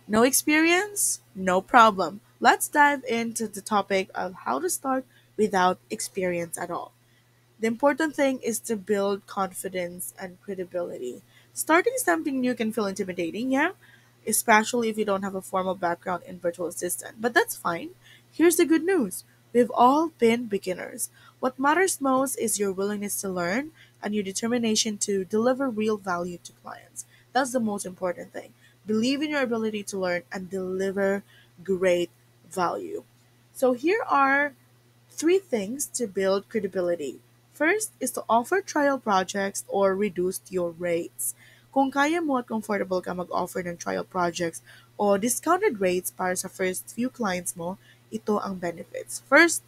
No experience? No problem. Let's dive into the topic of how to start without experience at all. The important thing is to build confidence and credibility. Starting something new can feel intimidating, yeah? Especially if you don't have a formal background in virtual assistant. But that's fine. Here's the good news. We've all been beginners. What matters most is your willingness to learn and your determination to deliver real value to clients. That's the most important thing. Believe in your ability to learn and deliver great value. So here are three things to build credibility. First is to offer trial projects or reduce your rates. Kung kaya mo at comfortable ka mag-offer ng trial projects o discounted rates para sa first few clients mo, ito ang benefits. First,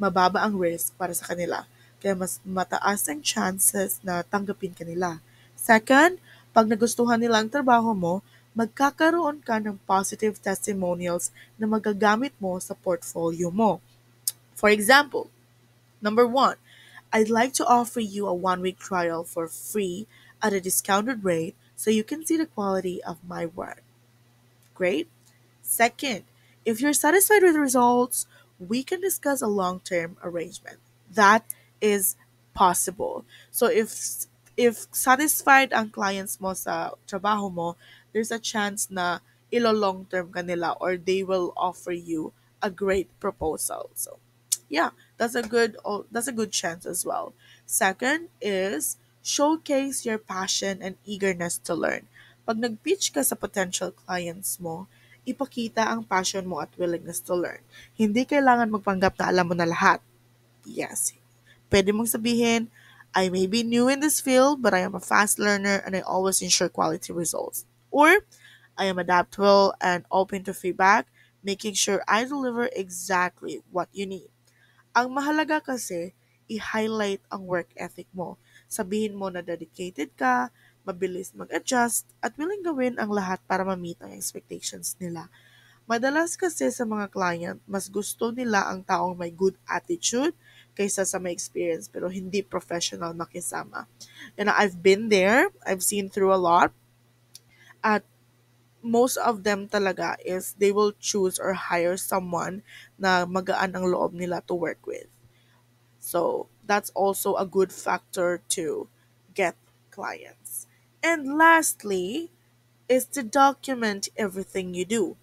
mababa ang risk para sa kanila. Kaya mas mataas ang chances na tanggapin ka nila. Second, pag nagustuhan nila ang trabaho mo, magkakaroon ka ng positive testimonials na magagamit mo sa portfolio mo. For example, number one, I'd like to offer you a 1 week trial for free at a discounted rate so you can see the quality of my work. Great. Second, if you're satisfied with the results, we can discuss a long-term arrangement. That is possible. So if satisfied ang clients mo sa trabaho mo, there's a chance na ilo long term kanila or they will offer you a great proposal. So yeah, that's a good chance as well. Second is showcase your passion and eagerness to learn. Pag nag-pitch ka sa potential clients mo, ipakita ang passion mo at willingness to learn. Hindi kailangan magpanggap na alam mo na lahat. Yes. Pwede mong sabihin, I may be new in this field, but I am a fast learner and I always ensure quality results. Or, I am adaptable and open to feedback, making sure I deliver exactly what you need. Ang mahalaga kasi, i-highlight ang work ethic mo. Sabihin mo na dedicated ka, mabilis mag-adjust, at willing gawin ang lahat para ma-meet ang expectations nila. Madalas kasi sa mga client, mas gusto nila ang taong may good attitude kaysa sa may experience pero hindi professional makisama. And I've been there, I've seen through a lot, at most of them talaga is they will choose or hire someone na magaan ang loob nila to work with. So that's also a good factor to get clients. And lastly, is to document everything you do.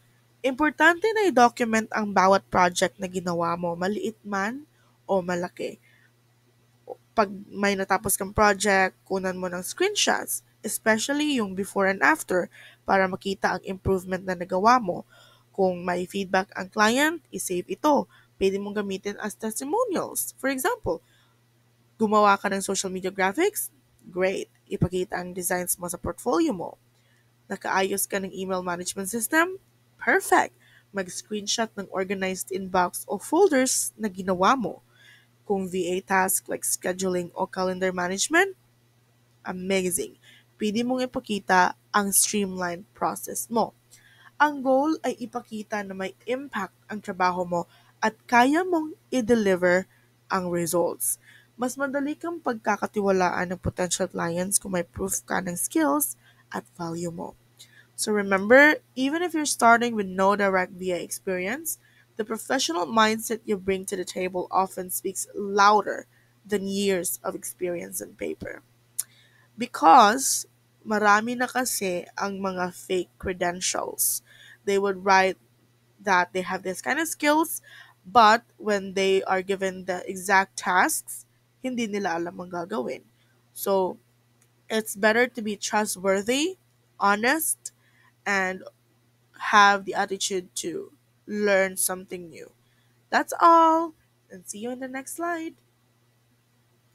Importante na i-document ang bawat project na ginawa mo, maliit man o malaki. Pag may natapos kang project, kunan mo ng screenshots, especially yung before and after, para makita ang improvement na nagawa mo. Kung may feedback ang client, isave ito. Pwede mong gamitin as testimonials. For example, gumawa ka ng social media graphics? Great. Ipakita ang designs mo sa portfolio mo. Nakaayos ka ng email management system? Perfect! Mag-screenshot ng organized inbox o folders na ginawa mo. Kung VA task like scheduling o calendar management? Amazing! Pwede mong ipakita ang streamlined process mo. Ang goal ay ipakita na may impact ang trabaho mo at kaya mong i-deliver ang results. Mas madali kang pagkakatiwalaan ng potential clients kung may proof ka ng skills at value mo. So remember, even if you're starting with no direct VA experience, the professional mindset you bring to the table often speaks louder than years of experience on paper. Because marami na kasi ang mga fake credentials. They would write that they have this kind of skills, but when they are given the exact tasks, hindi nila alam ang gagawin. So, it's better to be trustworthy, honest, and have the attitude to learn something new. That's all, and see you in the next slide.